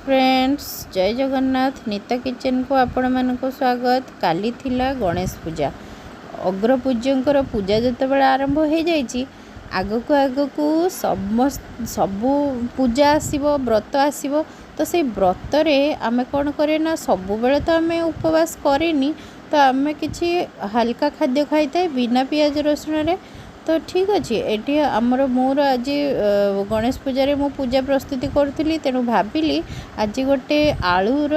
Friends जय Jagannath Nita kitchen को आपण मानक स्वागत। काली थिला गणेश पूजा अग्र पूज्यंकर पूजा जितेबाला आरंभ हो जाइए आगक आगक सबू पूजा आसो व्रत आसो तो से व्रत आमे कौन करे ना सब बेले तो आमे उपवास करेनी तो आमे किसी हल्का खाद्य खाई था बिना पियाज रसुण रे तो ठीक अच्छे ये आमर मोर आज गणेश पूजा मु पूजा प्रस्तुति करी तेणु भाविली आज गोटे आलूर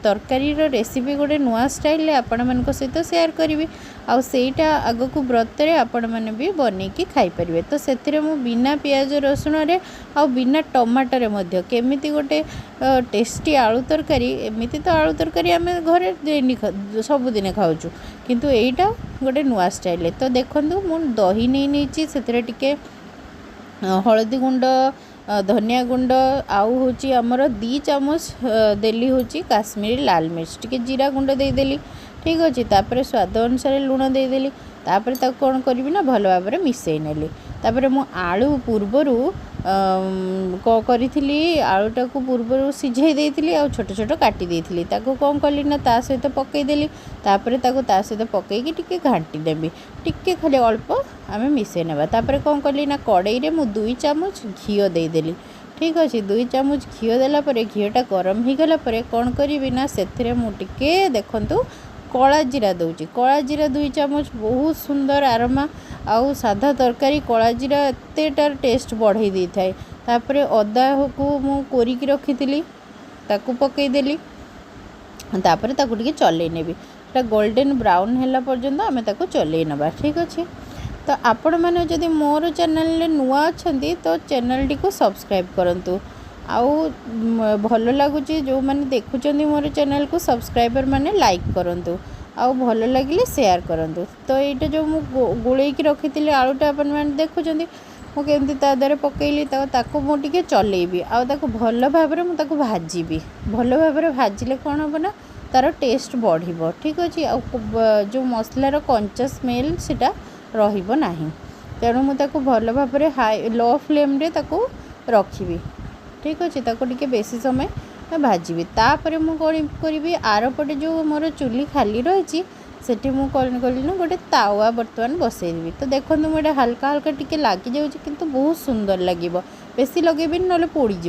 तरकारी रेसिपी गोटे नुआ स्टाइल आपण मान सहित सेयार करी आईटा आग को व्रत आपण मैंने भी बनईकी खाईपर तो से बिना पियाज रसुण रे आ बिना टमाटर केमी गोटे टेस्टी आलू तरकारी एमती तो आलू तरकारी आम घरे सबुदिन खाऊँ किंतु एटा गोटे नुआ स्टाइल तो देखूँ मु दही नहीं से हलदी गुंड धनिया गुंड आउ हूँ आमर 2 चामच देली हूँ काश्मीरी लाल मिर्च टी जीरा गुंड देदेली ठीक अच्छे तापर स्वाद अनुसार लुण देदेली तापर ताको कौन करी ना भल भाव में मिसई नेली तापर मु आलू पूर्वर करी आलूटा को पूर्वर सिझाई देती आ छोट छोट काटी देती ताको कौन कली ना ता सहित पकईदेली तापर ताको ता सहित पकईकी टिके घाटी देवी टिके खाली अल्प आम मिसई नेबा तापर कौन कली ना कड़ई रे मु 2 चामच घी देदेली ठीक अच्छे 2 चामच घी देलापर घीटा गरम हो गला कौन करी ना से टिके देखंतु कला जीरा दूची कला जीरा 2 चामच बहुत सुंदर आरोमा आउ साधा तरकारी कला जीरा एतेटार टेस्ट बढ़ई दे थाए तापर अदा को मु कोरिकी रखी ताकू पकईदेली तापर ताकू टिके चलई नेबी गोल्डन ब्राउन हैला पर्यंत आमे ताकू चलई नबा ठीक अच्छे। तो आपण मैंने जदि मोर चैनल नुआ अच्छा तो चैनल टी को सब्सक्राइब करंतु आउ भल लगुच जो मैंने देखुं मोर चैनल को सब्सक्राइबर मैंने लाइक करंतु आउ भल लगे शेयर करंतु। तो ये जो मु गोलैकी रखी आलूटा अपन मैंने देखुं मुझे तादे पकईली ताको मुझे चलेबी आको भल भाव में मुझे भाजी भल भाव में भाजिले कौन हम ना तार टेस्ट बढ़ ठीक अच्छे जो मसलार कंचा स्मेल सेटा रहा तेणु मुझे भल भाव में हाई लो फ्लेम रे ताको रखी ठीक अच्छे ताको टिके बेसी समय भाजी तापर मुझे करी आरपटे जो मोर चुली खाली रही सेठी मु कली ना गोटे तावा बर्तमान बसईदेवी तो देखो मुझे हल्का हल्का टिके लगी जाऊँ किंतु बहुत सुंदर लगे बेसी लगेबी ना पोड़ीज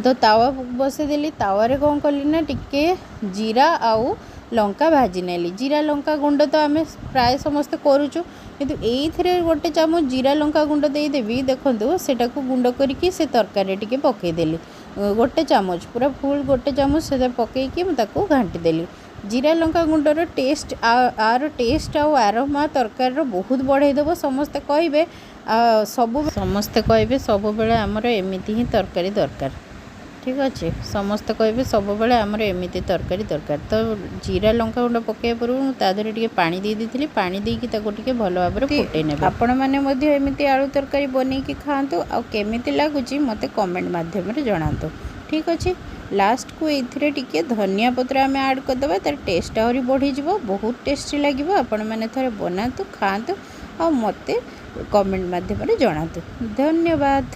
तो तावा बसईदेली तावारे कौन कली ना टिके जीरा आउ लंका भाजी नेली जीरा लंका गुंड तो आम प्राय समस्ते करुचु किंतु एइथिरे गोटे चामच जीरा लंका गुंड देदेवी देखो सेटा को गुंड करके से तरकारी टिके पकईदेली गोटे चामच पूरा फुल गोटे चामच से पकईकी मुझे घाटी देली जीरा Lanka Gundar test are test आरोमा तरकार बहुत बढ़ईदेव समस्ते कहे समस्ते कहे सब बेले आमर एमती ही तरकारी दरकार ठीक अच्छे समस्ते कहे सब बेले आमर एमती तरकारी दरकार तो जीरा लंका गुंड पकड़ा पूर्व तादेह टे पानी दे दी पानी देकी टे भल भाव में फुटे ने आपण मैंने एमती आलू तरकारी बनईकी खातु आमती लगुच मत कमेंट मध्यम जनातु ठीक अच्छे। लास्ट को ये टिके धनिया पत्र आम ऐड करदे तार टेस्ट आहरी बढ़ीज बहुत टेस्टी लगे आपण मैंने थे बनातु खातु आ मत कमेंट मध्यम जनातु धन्यवाद।